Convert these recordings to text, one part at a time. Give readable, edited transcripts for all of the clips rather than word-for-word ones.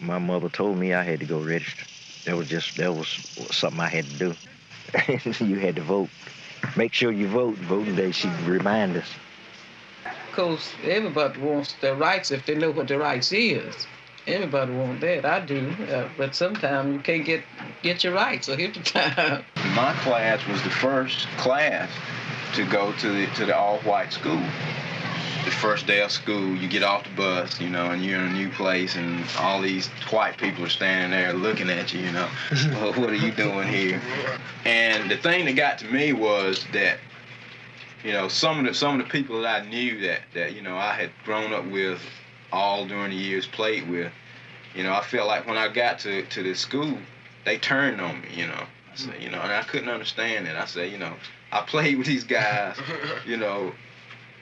My mother told me I had to go register. That was something I had to do. You had to vote. Make sure you vote. Voting day, she remind us. Because everybody wants their rights if they know what their rights is. Everybody wants that. I do. But sometimes you can't get your rights. So here's the time. My class was the first class to go to the all-white school. The first day of school, you get off the bus, you know, and you're in a new place, and all these white people are standing there looking at you, you know. Well, what are you doing here? And the thing that got to me was that, you know, some of the people that I knew that you know I had grown up with all during the years, played with, you know, I felt like when I got to this school, they turned on me, you know. I said, you know, and I couldn't understand it. I said, you know, I played with these guys, you know,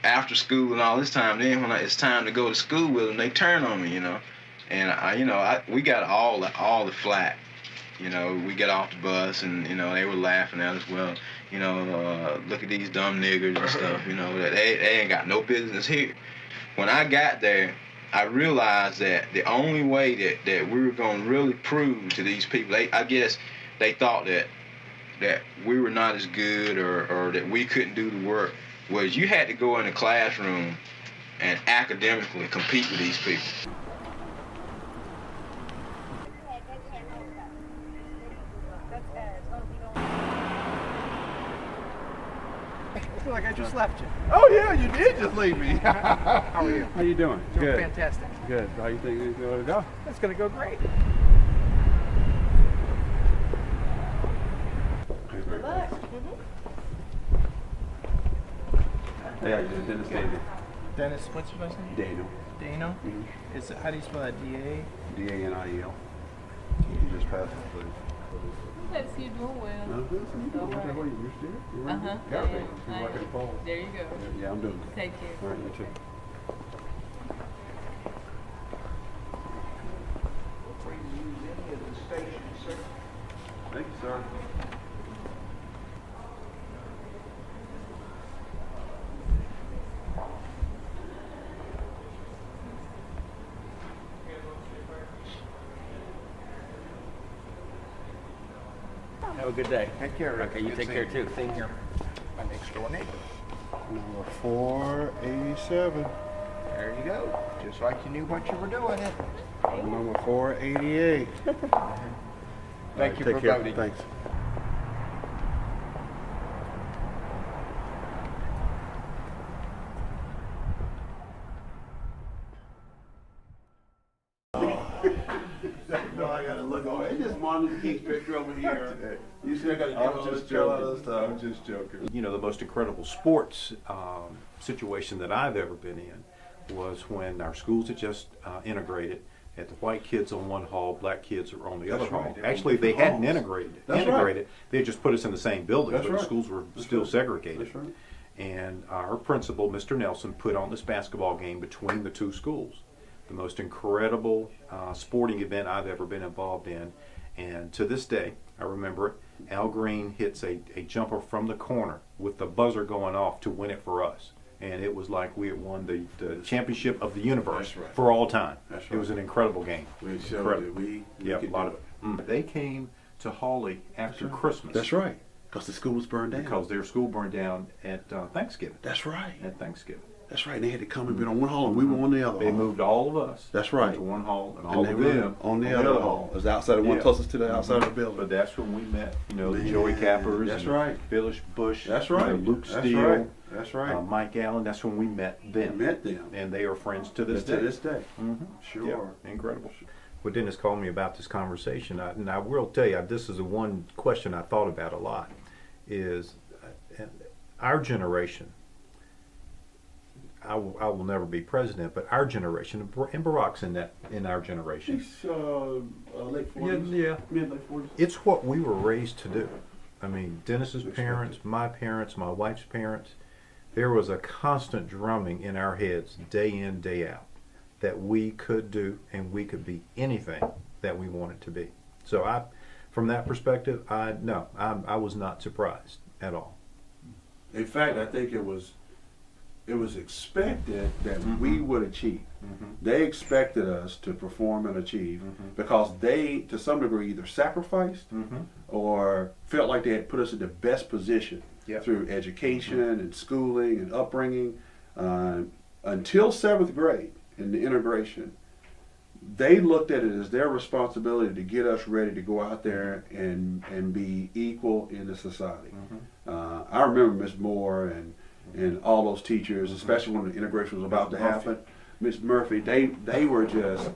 after school and all this time. Then when it's time to go to school with them, they turn on me, you know. And we got all the flack. You know, we got off the bus and, you know, they were laughing at us. Well, you know, look at these dumb niggers and stuff, you know, that they ain't got no business here. When I got there, I realized that the only way that we were going to really prove to these people, I guess they thought that we were not as good or that we couldn't do the work, was you had to go in the classroom and academically compete with these people. I feel like I just left you. Oh yeah, you did just leave me. How are you? How you doing? Doing Good. fantastic. Good. How you think it's going to go? It's going to go great. Good luck. Yeah, you just Dennis David. Dennis, what's your last name? Daniel. Dano? How do you spell that? D-A? D-A-N-I-E-L. You just passed it, please. Let's see you doing well. No, good. All right. You're still? You're Uh-huh. got me. I You're like in fall. There you go. Yeah, I'm doing good. Take care. All right, you too. Thank you, sir. Have a good day. Take care, Rick. Okay, you Good take seeing care you. too. Same here. My next door neighbor. Number 487. There you go. Just like you knew what you were doing. Number 488. Thank you Take for care. voting. Thanks. No, I gotta look over. It's just Martin Luther King's picture over here. You still gotta get all this stuff. I'm just joking. You know, the most incredible sports situation that I've ever been in was when our schools had just integrated. Had the white kids on one hall, black kids were on the other hall. Right. Actually, they hadn't integrated. That's right. They had just put us in the same building, That's but right. the schools were That's still right. segregated. That's right. And our principal, Mr. Nelson, put on this basketball game between the two schools. The most incredible sporting event I've ever been involved in. And to this day, I remember it. Al Green hits a jumper from the corner with the buzzer going off to win it for us. And it was like we had won the championship of the universe. That's right. For all time. That's It was right. an incredible game. We showed Incredible. that we Yeah, a could lot do of it. it. They came to Hawley after Christmas. That's right. Because the school was burned down. Because their school burned down at Thanksgiving. That's right. At Thanksgiving. That's right. They had to come and be on one hall, and we were on the other They hall. moved all of us. That's right. To one hall, and And all they of were them on the other hall. It was outside, the one Yeah. closest to the outside of the building. But that's when we met, you know, the Man, Joey Cappers. that's and right. Phyllis Bush. That's you know, right. Luke That's Steele. right. That's right. Mike Allen. That's when we met them. We met them. And they are friends to this To day. this day. Mm-hmm. Sure. Yeah, incredible. Well, Dennis called me about this conversation, and I will tell you, this is the one question I thought about a lot, is our generation, I will never be president, but our generation, and Barack's in our generation. He's late 40s. Yeah. Mid-late 40s. It's what we were raised to do. I mean, Dennis's parents, my wife's parents, there was a constant drumming in our heads day in, day out that we could do and we could be anything that we wanted to be. So from that perspective, I was not surprised at all. In fact, I think it was it was expected that Mhm. we would achieve. Mhm. They expected us to perform and achieve Mhm. because they, to some degree, either sacrificed Mhm. or felt like they had put us in the best position Yep. through education and schooling and upbringing. Until seventh grade in the integration, they looked at it as their responsibility to get us ready to go out there and be equal in the society. Mhm. I remember Miss Moore and all those teachers, especially when the integration was about to happen. Miss Murphy, they were just,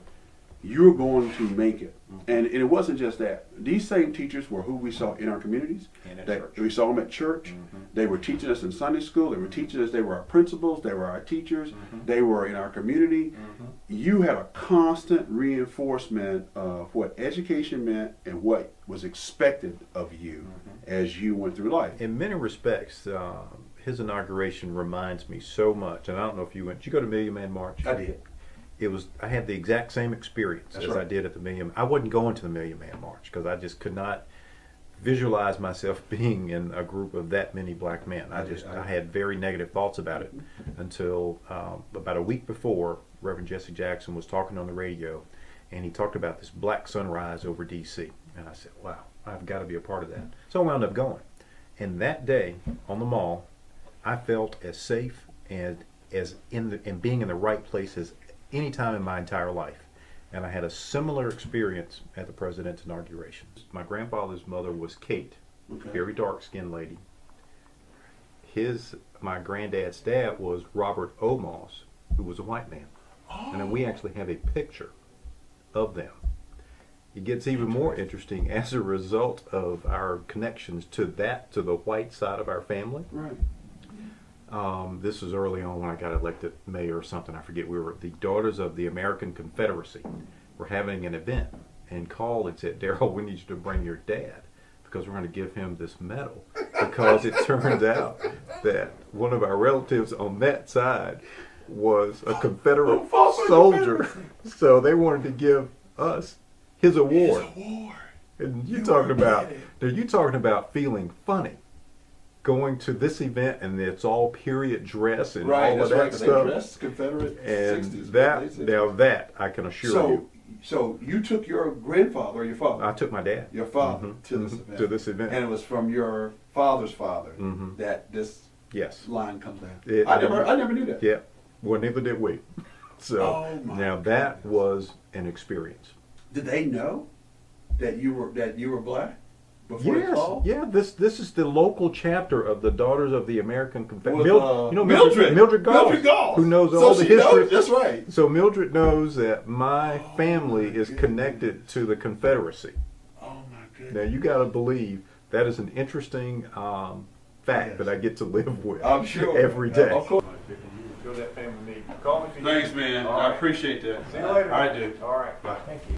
you're going to make it. And it wasn't just that. These same teachers were who we saw in our communities. And at That church. we saw them at church. Mhm. They were teaching us in Sunday school. They were teaching us. They were our principals. They were our teachers. Mhm. They were in our community. Mhm. You had a constant reinforcement of what education meant and what was expected of you as you went through life. In many respects, his inauguration reminds me so much. And I don't know if you went. Did you go to Million Man March? I did. I had the exact same experience That's as I right. did at the Million. I wasn't going to the Million Man March because I just could not visualize myself being in a group of that many black men. I had very negative thoughts about it until about a week before Reverend Jesse Jackson was talking on the radio, and he talked about this black sunrise over D.C. And I said, wow, I've got to be a part of that. So I wound up going. And that day on the mall, I felt as safe and being in the right place as any time in my entire life. And I had a similar experience at the president's inauguration. My grandfather's mother was Kate, Okay. very dark-skinned lady. My granddad's dad was Robert O. Moss, who was a white man. And then we actually have a picture of them. It gets even more interesting as a result of our connections to the white side of our family. Right. This was early on when I got elected mayor or something. I forget. We were the Daughters of the American Confederacy. We're having an event and called and said, Darryl, we need you to bring your dad because we're going to give him this medal. Because it turns out that one of our relatives on that side was a Confederate soldier. So they wanted to give us his award. And you're talking about feeling funny. Going to this event and it's all period dress and all of that stuff. Confederate And 60s, that I can assure you. So you took your grandfather or your father? I took my dad. Your father Mhm, to this mhm, event. to this event. And it was from your father's father Mhm. that this Yes. line comes down. It- I never knew that. Yeah. Well, neither did we. So Oh, my now that was an experience. Did they know that you were black before they Yes. called? Yeah. This is the local chapter of the Daughters of the American Confederation. With, Mildred Goss, who knows all the history. That's right. So Mildred knows that my family is connected to the Confederacy. Oh my goodness. Now you got to believe that is an interesting fact that I get to live with. I'm sure. every day. Of course. Go to that family meeting. Call me if you Thanks, man. All right. I appreciate that. See you later. I do. All right. Bye. Thank you.